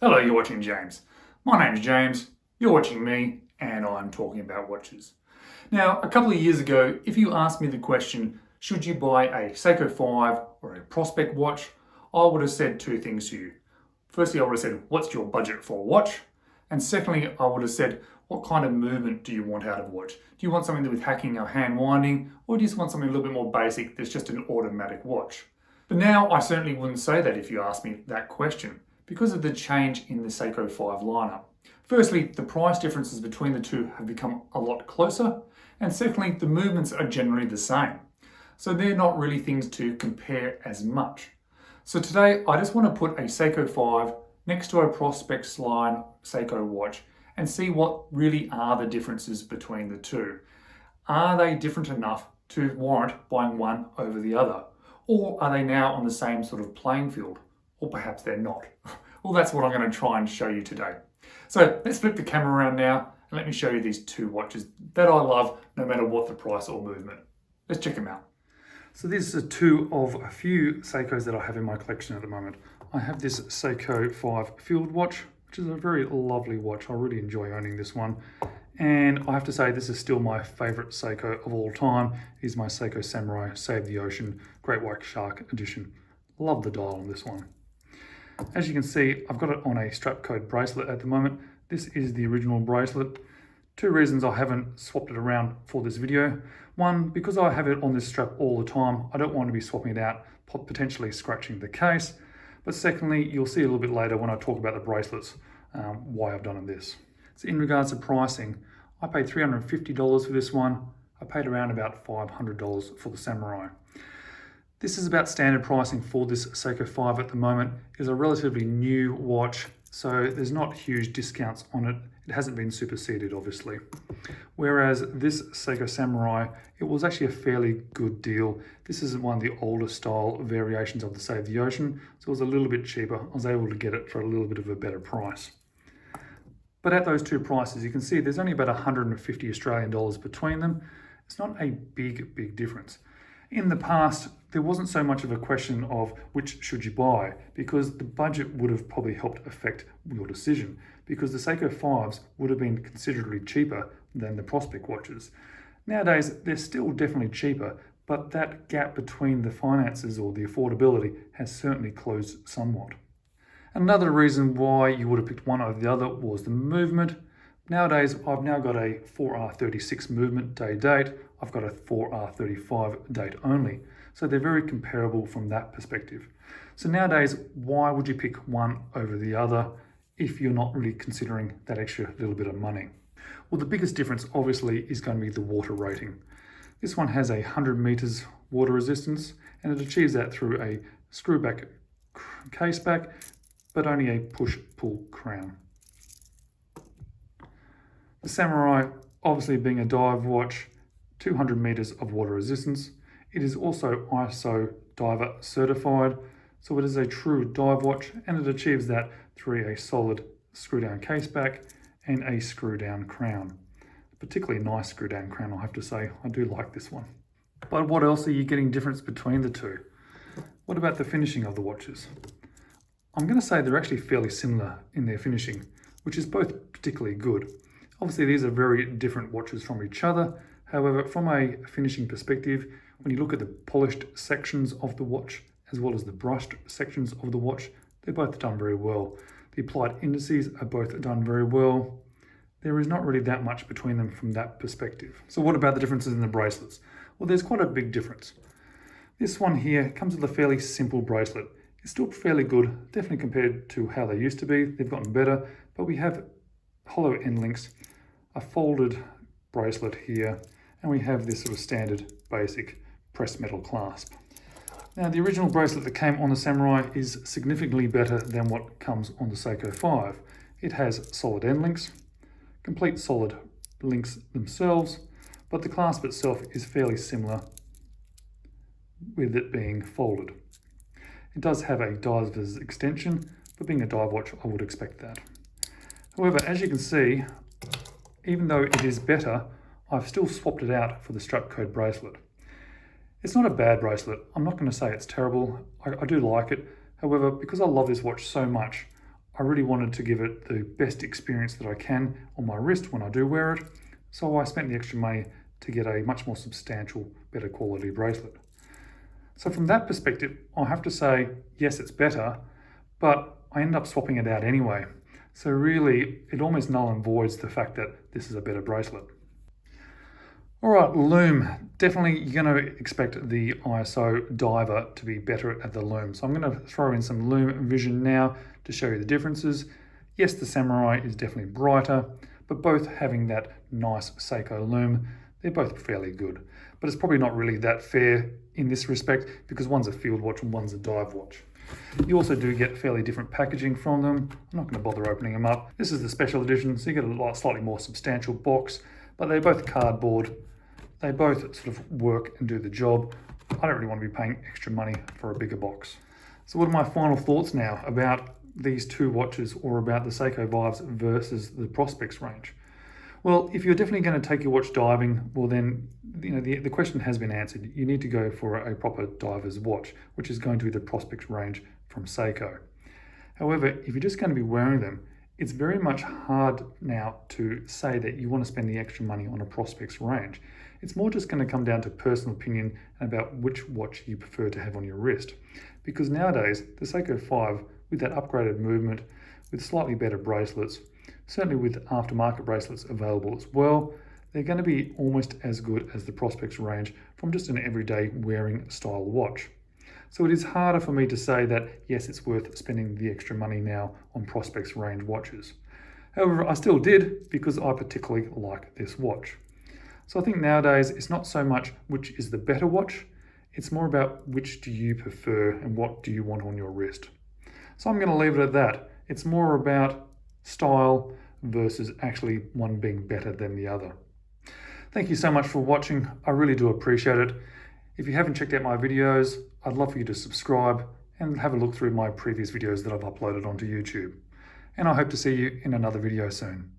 Hello, you're watching James. My name's James, you're watching me, and I'm talking about watches. Now, a couple of years ago, if you asked me the question, should you buy a Seiko 5 or a Prospex watch, I would have said two things to you. Firstly, I would have said, what's your budget for a watch? And secondly, I would have said, what kind of movement do you want out of a watch? Do you want something with hacking or hand winding, or do you just want something a little bit more basic that's just an automatic watch? But now, I certainly wouldn't say that if you asked me that question, because of the change in the Seiko 5 lineup. Firstly, the price differences between the two have become a lot closer, and secondly, the movements are generally the same. So they're not really things to compare as much. So today, I just want to put a Seiko 5 next to a Prospex line Seiko watch and see what really are the differences between the two. Are they different enough to warrant buying one over the other? Or are they now on the same sort of playing field? Or perhaps they're not. Well, that's what I'm going to try and show you today. So let's flip the camera around now and let me show you these two watches that I love no matter what the price or movement. Let's check them out. So these are two of a few Seikos that I have in my collection at the moment. I have this Seiko 5 Field watch, which is a very lovely watch. I really enjoy owning this one. And I have to say, this is still my favorite Seiko of all time. It is my Seiko Samurai Save the Ocean Great White Shark edition. Love the dial on this one. As you can see, I've got it on a strap code bracelet at the moment. This is the original bracelet. Two reasons I haven't swapped it around for this video. One, because I have it on this strap all the time, I don't want to be swapping it out, potentially scratching the case. But secondly, you'll see a little bit later when I talk about the bracelets, why I've done this. So in regards to pricing, I paid $350 for this one. I paid around about $500 for the Samurai. This is about standard pricing for this Seiko 5 at the moment. It's a relatively new watch, so there's not huge discounts on it. It hasn't been superseded, obviously. Whereas this Seiko Samurai, it was actually a fairly good deal. This is one of the older style variations of the Save the Ocean, so it was a little bit cheaper. I was able to get it for a little bit of a better price. But at those two prices, you can see there's only about 150 Australian dollars between them. It's not a big difference. In the past, there wasn't so much of a question of which should you buy, because the budget would have probably helped affect your decision, because the Seiko 5s would have been considerably cheaper than the Prospex watches. Nowadays, they're still definitely cheaper, but that gap between the finances or the affordability has certainly closed somewhat. Another reason why you would have picked one over the other was the movement. Nowadays, I've now got a 4R36 movement day-date. I've got a 4R35 date only. So they're very comparable from that perspective. So nowadays, why would you pick one over the other if you're not really considering that extra little bit of money? Well, the biggest difference obviously is going to be the water rating. This one has 100 meters water resistance, and it achieves that through a screw back case back, but only a push-pull crown. The Samurai, obviously being a dive watch, 200 meters of water resistance. It is also ISO diver certified, so it is a true dive watch, and it achieves that through a solid screw down case back and a screw down crown. Particularly nice screw down crown, I have to say. I do like this one. But what else are you getting difference between the two? What about the finishing of the watches? I'm going to say they're actually fairly similar in their finishing, which is both particularly good. Obviously, these are very different watches from each other. However, from a finishing perspective, when you look at the polished sections of the watch, as well as the brushed sections of the watch, they're both done very well. The applied indices are both done very well. There is not really that much between them from that perspective. So what about the differences in the bracelets? Well, there's quite a big difference. This one here comes with a fairly simple bracelet. It's still fairly good, definitely compared to how they used to be. They've gotten better, but we have hollow end links, a folded bracelet here, and we have this sort of standard basic pressed metal clasp. Now, the original bracelet that came on the Samurai is significantly better than what comes on the Seiko 5. It has solid end links, complete solid links themselves, but the clasp itself is fairly similar with it being folded. It does have a diver's extension, but being a dive watch, I would expect that. However, as you can see, even though it is better, I've still swapped it out for the strap code bracelet. It's not a bad bracelet. I'm not going to say it's terrible. I do like it. However, because I love this watch so much, I I really wanted to give it the best experience that I can on my wrist when I do wear it, so I spent the extra money to get a much more substantial, better quality bracelet. So from that perspective, I'll have to say, yes, it's better, but I end up swapping it out anyway. So really, it almost null and voids the fact that this is a better bracelet. All right, Loom. Definitely you're going to expect the ISO diver to be better at the loom. So I'm going to throw in some Loom Vision now to show you the differences. Yes, the Samurai is definitely brighter, but both having that nice Seiko loom, they're both fairly good. But it's probably not really that fair in this respect because one's a field watch and one's a dive watch. You also do get fairly different packaging from them. I'm not going to bother opening them up. This is the special edition, so you get a slightly more substantial box, but they're both cardboard. They both sort of work and do the job. I don't really want to be paying extra money for a bigger box. So what are my final thoughts now about these two watches, or about the Seiko Vives versus the Prospex range? Well, if you're definitely going to take your watch diving, well then, the question has been answered. You need to go for a proper diver's watch, which is going to be the Prospex range from Seiko. However, if you're just going to be wearing them, it's very much hard now to say that you want to spend the extra money on a Prospex range. It's more just going to come down to personal opinion about which watch you prefer to have on your wrist. Because nowadays, the Seiko 5, with that upgraded movement, with slightly better bracelets, certainly with aftermarket bracelets available as well, they're going to be almost as good as the Prospex range from just an everyday wearing style watch. So it is harder for me to say that, yes, it's worth spending the extra money now on Prospex range watches. However, I still did because I particularly like this watch. So I think nowadays it's not so much which is the better watch, it's more about which do you prefer and what do you want on your wrist. So I'm going to leave it at that. It's more about style versus actually one being better than the other. Thank you so much for watching. I really do appreciate it. If you haven't checked out my videos, I'd love for you to subscribe and have a look through my previous videos that I've uploaded onto YouTube. And I hope to see you in another video soon.